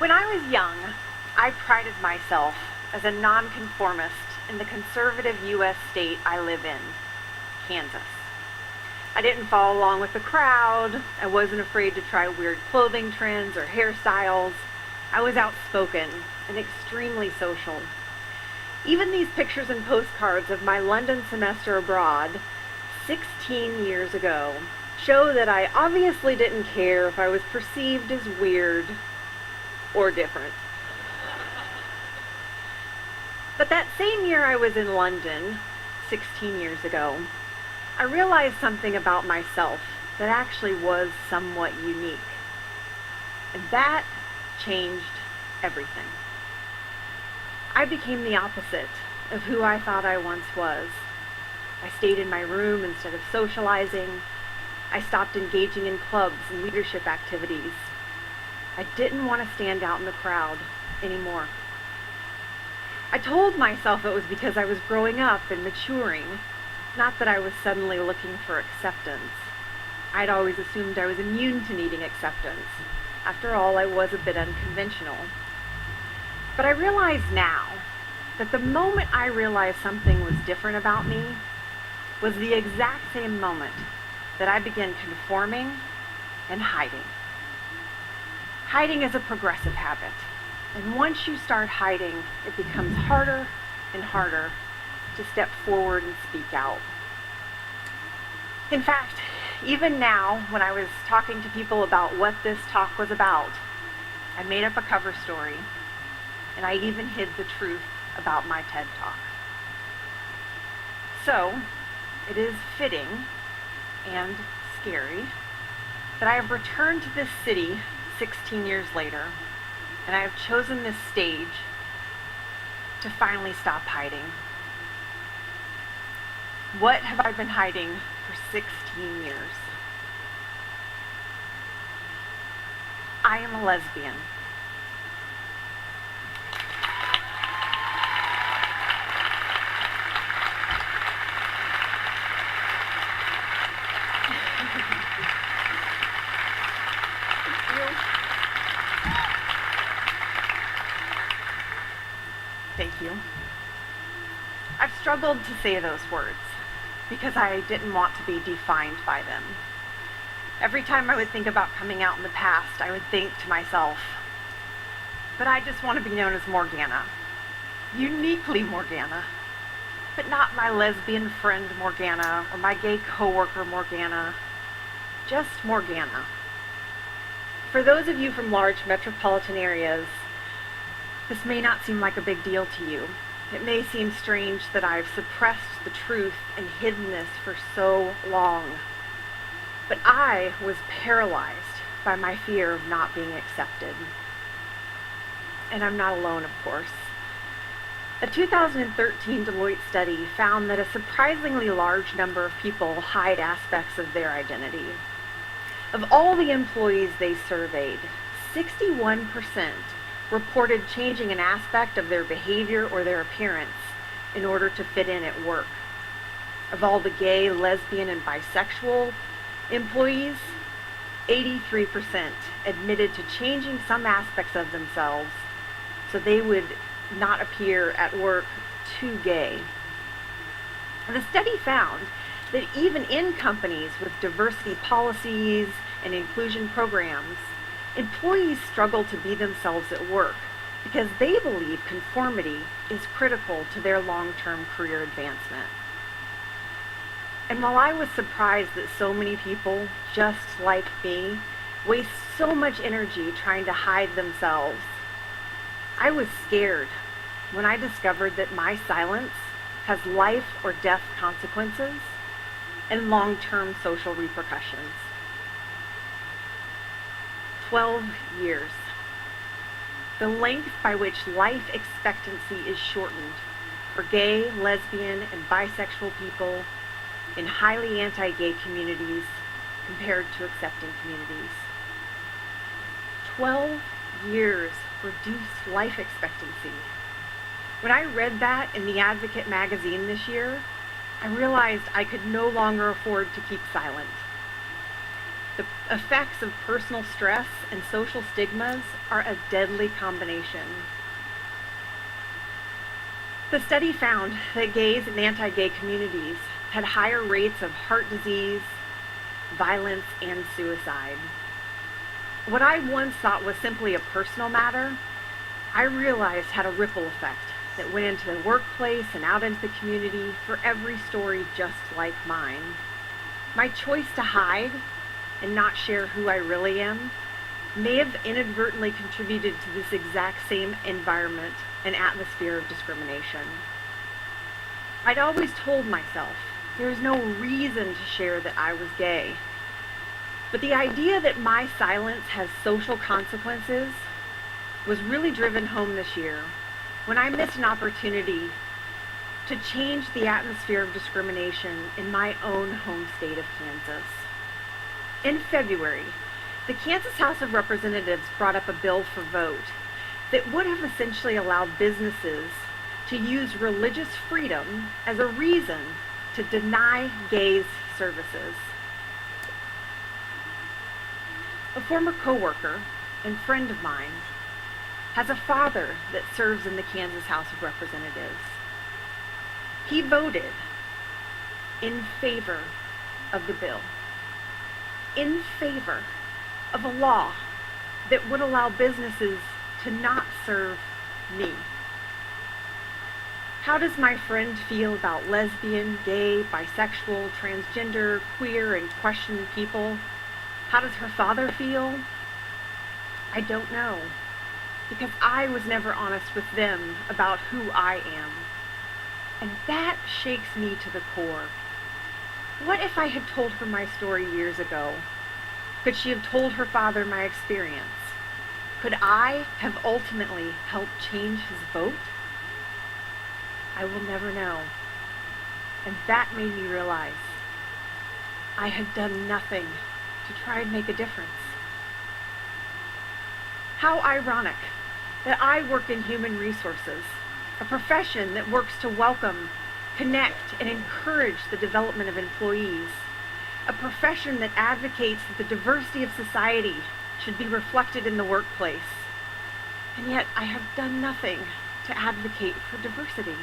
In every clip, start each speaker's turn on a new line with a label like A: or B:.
A: When I was young, I prided myself as a nonconformist in the conservative U.S. state I live in, Kansas. I didn't follow along with the crowd. I wasn't afraid to try weird clothing trends or hairstyles. I was outspoken and extremely social. Even these pictures and postcards of my London semester abroad 16 years ago show that I obviously didn't care if I was perceived as weird or different. But that same year I was in London, 16 years ago, I realized something about myself that actually was somewhat unique. And that changed everything. I became the opposite of who I thought I once was. I stayed in my room instead of socializing. I stopped engaging in clubs and leadership activities. I didn't want to stand out in the crowd anymore. I told myself it was because I was growing up and maturing, not that I was suddenly looking for acceptance. I'd always assumed I was immune to needing acceptance. After all, I was a bit unconventional. But I realize now that the moment I realized something was different about me was the exact same moment that I began conforming and hiding. Hiding is a progressive habit, and once you start hiding, it becomes harder and harder to step forward and speak out. In fact, even now, when I was talking to people about what this talk was about, I made up a cover story, and I even hid the truth about my TED Talk. So, it is fitting and scary that I have returned to this city 16 years later, and I have chosen this stage to finally stop hiding. What have I been hiding for 16 years? I am a lesbian. Thank you. I've struggled to say those words because I didn't want to be defined by them. Every time I would think about coming out in the past, I would think to myself, but I just want to be known as Morgana. Uniquely Morgana. But not my lesbian friend Morgana or my gay coworker Morgana. Just Morgana. For those of you from large metropolitan areas, this may not seem like a big deal to you. It may seem strange that I've suppressed the truth and hidden this for so long. But I was paralyzed by my fear of not being accepted. And I'm not alone, of course. A 2013 Deloitte study found that a surprisingly large number of people hide aspects of their identity. Of all the employees they surveyed, 61% reported changing an aspect of their behavior or their appearance in order to fit in at work. Of all the gay, lesbian, and bisexual employees, 83% admitted to changing some aspects of themselves so they would not appear at work too gay. The study found that even in companies with diversity policies and inclusion programs, employees struggle to be themselves at work because they believe conformity is critical to their long-term career advancement. And while I was surprised that so many people, just like me, waste so much energy trying to hide themselves, I was scared when I discovered that my silence has life or death consequences and long-term social repercussions. 12 years. The length by which life expectancy is shortened for gay, lesbian, and bisexual people in highly anti-gay communities compared to accepting communities. 12 years reduced life expectancy. When I read that in The Advocate magazine this year, I realized I could no longer afford to keep silent. The effects of personal stress and social stigmas are a deadly combination. The study found that gays and anti-gay communities had higher rates of heart disease, violence, and suicide. What I once thought was simply a personal matter, I realized had a ripple effect that went into the workplace and out into the community for every story just like mine. My choice to hide and not share who I really am may have inadvertently contributed to this exact same environment and atmosphere of discrimination. I'd always told myself there was no reason to share that I was gay. But the idea that my silence has social consequences was really driven home this year when I missed an opportunity to change the atmosphere of discrimination in my own home state of Kansas. In February, the Kansas House of Representatives brought up a bill for vote that would have essentially allowed businesses to use religious freedom as a reason to deny gays services. A former coworker and friend of mine has a father that serves in the Kansas House of Representatives. He voted in favor of the bill, in favor of a law that would allow businesses to not serve me. How does my friend feel about lesbian, gay, bisexual, transgender, queer, and questioning people? How does her father feel? I don't know, because I was never honest with them about who I am. And that shakes me to the core. What if I had told her my story years ago? Could she have told her father my experience? Could I have ultimately helped change his vote? I will never know. And that made me realize I had done nothing to try and make a difference. How ironic that I work in human resources, a profession that works to welcome, connect, and encourage the development of employees, a profession that advocates that the diversity of society should be reflected in the workplace. And yet I have done nothing to advocate for diversity.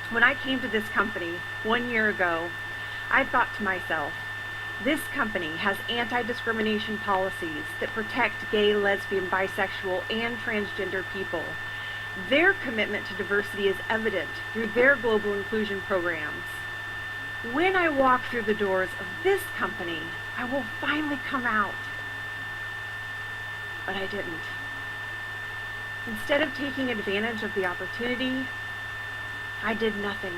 A: When I came to this company 1 year ago, I thought to myself, this company has anti-discrimination policies that protect gay, lesbian, bisexual, and transgender people. Their commitment to diversity is evident through their global inclusion programs. When I walk through the doors of this company, I will finally come out. But I didn't. Instead of taking advantage of the opportunity, I did nothing.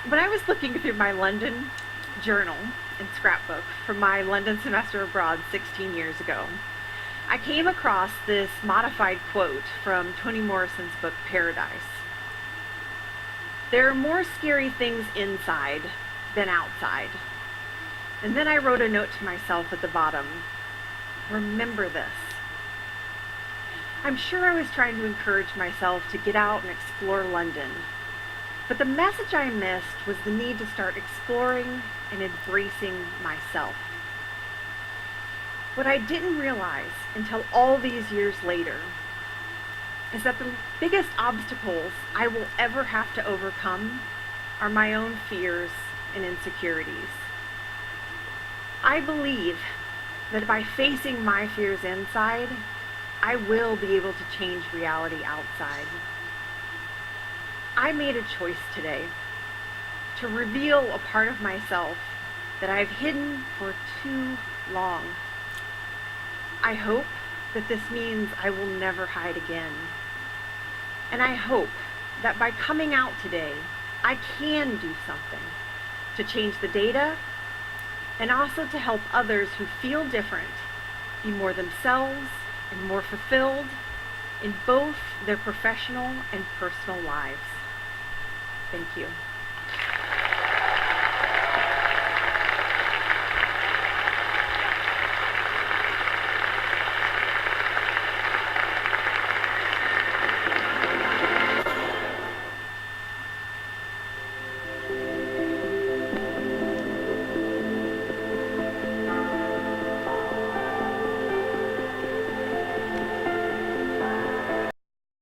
A: When I was looking through my London journal and scrapbook from my London semester abroad 16 years ago, I came across this modified quote from Toni Morrison's book Paradise. There are more scary things inside than outside. And then I wrote a note to myself at the bottom. Remember this. I'm sure I was trying to encourage myself to get out and explore London. But the message I missed was the need to start exploring and embracing myself. What I didn't realize until all these years later is that the biggest obstacles I will ever have to overcome are my own fears and insecurities. I believe that by facing my fears inside, I will be able to change reality outside. I made a choice today to reveal a part of myself that I've hidden for too long. I hope that this means I will never hide again. And I hope that by coming out today, I can do something to change the data and also to help others who feel different be more themselves and more fulfilled in both their professional and personal lives. Thank you.